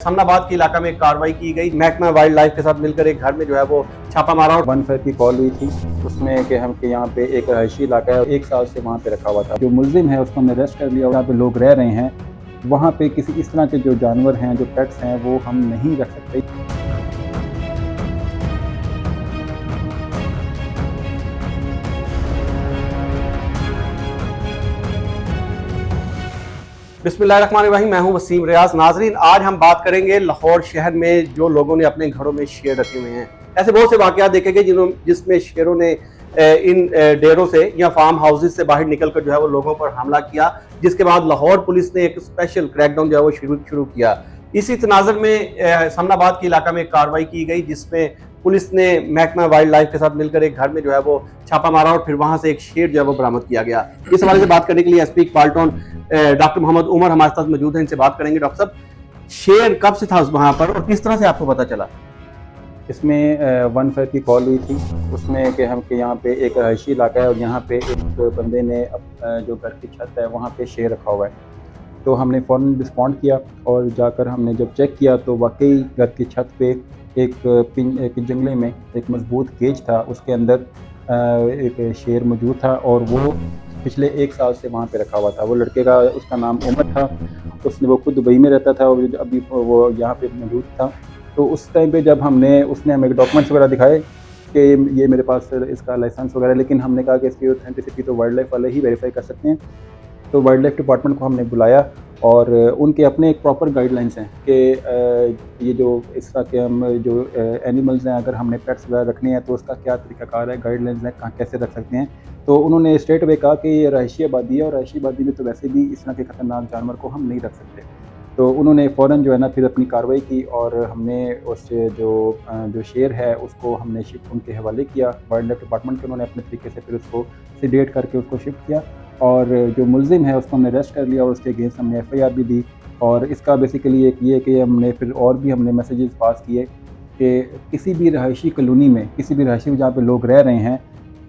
हमनाबाद के इलाका में कार्रवाई की गई। महकमा वाइल्ड लाइफ के साथ मिलकर एक घर में जो है वो छापा मारा और 1 की कॉल हुई थी उसमें कि हम के यहाँ पे एक रहायशी इलाका है, 1 साल से वहाँ पे रखा हुआ था। जो मुलजिम है उसको हमने अरेस्ट कर लिया। यहाँ पे लोग रह रहे हैं, वहाँ पे किसी इस तरह के जो जानवर हैं, जो पेट्स हैं, वो हम नहीं रख सकते। बिस्मिल्लाहिर्रहमानिर्रहीम। मैं हूं वसीम रियाज। नाजरीन, आज हम बात करेंगे लाहौर शहर में जो लोगों ने अपने घरों में शेर रखे हुए हैं। ऐसे बहुत से वाकयात देखे गए जिसमें शेरों ने इन डेरों से या फार्म हाउसेज से बाहर निकलकर जो है वो लोगों पर हमला किया, जिसके बाद लाहौर पुलिस ने एक स्पेशल क्रैकडाउन जो है वो शुरू किया। इसी तनाज़ुर में हमनाबाद के इलाका में कार्रवाई की गई, जिसमें पुलिस ने महकमा वाइल्ड लाइफ के साथ मिलकर एक घर में जो है वो छापा मारा और फिर वहां से एक शेर जो है वो बरामद किया गया। इस हवाले से बात करने के लिए एसपी इकबाल टोन डॉक्टर मोहम्मद उमर हमारे साथ मौजूद हैं। इनसे बात करेंगे। डॉक्टर साहब, शेर कब से था वहां पर और किस तरह से आपको पता चला? इसमें 1 की कॉल हुई थी उसमें कि हम के यहाँ पे एक रहायशी इलाका है और यहाँ पे एक बंदे ने जो घर की छत है वहाँ पे शेर रखा हुआ है। तो हमने फ़ौरन रिस्पॉन्ड किया और जाकर हमने जब चेक किया तो वाकई घर की छत पे एक जंगले में एक मजबूत केज था, उसके अंदर एक शेर मौजूद था और वो पिछले 1 साल से वहाँ पे रखा हुआ था। वो लड़के का, उसका नाम उमर था। वो खुद दुबई में रहता था और अभी वो यहाँ पे मौजूद था। तो उस टाइम पे जब उसने हमें डॉक्यूमेंट्स वगैरह दिखाए कि ये मेरे पास इसका लाइसेंस वगैरह, लेकिन हमने कहा कि इसकी ऑथेंटिसिटी तो वाइल्ड लाइफ वाले ही वेरीफाई कर सकते हैं। तो वाइल्ड लाइफ डिपार्टमेंट को हमने बुलाया और उनके अपने एक प्रॉपर गाइडलाइंस हैं कि ये जो इस तरह के हम जो एनिमल्स हैं, अगर हमने पेट्स वगैरह रखने हैं तो उसका क्या तरीकाकार है, गाइडलाइंस हैं कहाँ कैसे रख सकते हैं। तो उन्होंने स्ट्रेट अवे कहा कि ये रहायशी आबादी है और रहायशी आबादी में तो वैसे भी इस तरह के ख़तरनाक जानवर को हम नहीं रख सकते। तो उन्होंने फ़ौरन जो है ना फिर अपनी कार्रवाई की और हमने उस जो शेर है उसको हमने शिफ्ट उनके हवाले किया। वाइल्ड लाइफ डिपार्टमेंट के उन्होंने अपने तरीके से फिर उसको सीडेट करके उसको शिफ्ट किया और जो मुलजिम है उसको हमने अरेस्ट कर लिया और उसके अगेंस्ट हमने FIR भी दी। और इसका बेसिकली एक ये कि हमने फिर और भी हमने मैसेजेस पास किए कि किसी भी रहायशी कॉलोनी में, किसी भी रहायशी जहाँ पे लोग रह रहे हैं,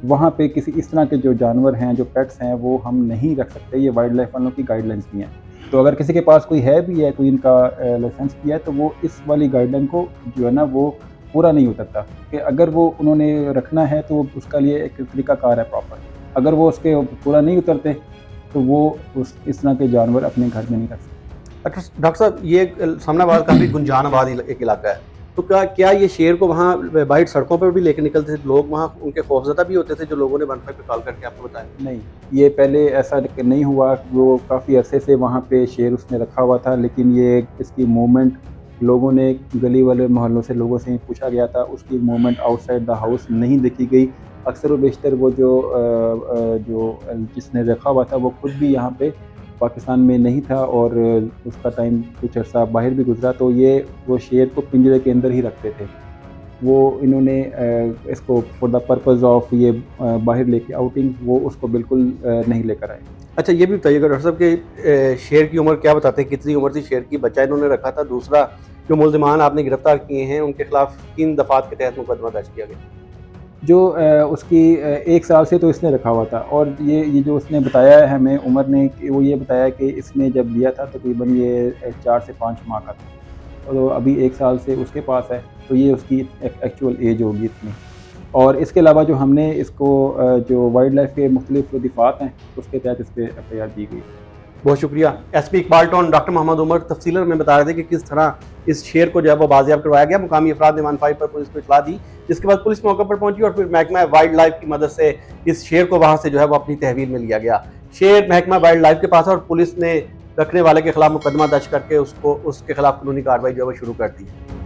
वहाँ पे किसी इस तरह के जो जानवर हैं, जो पेट्स हैं, वो हम नहीं रख सकते। ये वाइल्ड लाइफ वालों की गाइडलाइंस भी हैं। तो अगर किसी के पास कोई है भी है, कोई इनका लाइसेंस भी है, तो वो इस वाली गाइडलाइन को जो है ना वो पूरा नहीं उतरता कि अगर वो उन्होंने रखना है तो उसका लिए एक तरीकाकार है प्रॉपर। अगर वो उसके पूरा नहीं उतरते तो वो इस तरह के जानवर अपने घर में नहीं रख सकते। डॉक्टर साहब, ये हमनाबाद काफी गुंजान आबाद एक इलाका है, तो क्या ये शेर को वहाँ बाहर सड़कों पर भी लेकर निकलते थे लोग? वहाँ उनके खौफजदा भी होते थे जो लोगों ने 1 पे कॉल करके आपको बताया? नहीं, ये पहले ऐसा नहीं हुआ। वो काफ़ी अरसे से वहाँ पे शेर उसने रखा हुआ था, लेकिन ये इसकी मूवमेंट लोगों ने, गली वाले मोहल्लों से लोगों से पूछा गया था, उसकी मूवमेंट आउटसाइड द हाउस नहीं देखी गई। अक्सर व बेशतर वो जो जिसने रखा हुआ था वो खुद भी यहाँ पे पाकिस्तान में नहीं था और उसका टाइम कुछ अर्सा बाहर भी गुजरा, तो वो शेर को पिंजरे के अंदर ही रखते थे। वो इन्होंने इसको फॉर द पर्पज़ ऑफ ये बाहर लेके आउटिंग, वो उसको बिल्कुल नहीं लेकर आए। अच्छा, ये भी बताइएगा डॉक्टर साहब कि शेर की उम्र क्या बताते हैं, कितनी उम्र थी शेर की? बच्चा इन्होंने रखा था। दूसरा, जो मुल्जिमान आपने गिरफ्तार किए हैं उनके खिलाफ किन दफात के तहत मुकदमा दर्ज किया गया? जो उसकी 1 साल से तो इसने रखा हुआ था और ये जो उसने बताया है हमें, उमर ने, कि वो ये बताया कि इसने जब लिया था तकरीबन ये 4 से 5 माह का था, तो अभी 1 साल से उसके पास है, तो ये उसकी एक्चुअल एज होगी इतनी। और इसके अलावा जो हमने इसको जो वाइल्ड लाइफ के मुख्तलिफ दिफात हैं उसके तहत इस पर FIR दी गई। बहुत शुक्रिया। एसपी इकबाल टोन डॉक्टर मोहम्मद उमर तफसीलन में बता रहे थे कि किस तरह इस शेर को जो है वो बाजियाब करवाया गया। मुकामी अफराद ने 1 पर पुलिस को इतला दी, जिसके बाद पुलिस मौके पर पहुंची और फिर महकमा वाइल्ड लाइफ की मदद से इस शेर को वहां से जो है वो अपनी तहवील में लिया गया। शेर महकमा वाइल्ड लाइफ के पास है और पुलिस ने रखने वाले के खिलाफ मुकदमा दर्ज करके उसके खिलाफ कानूनी कार्रवाई जो है वो शुरू कर दी है।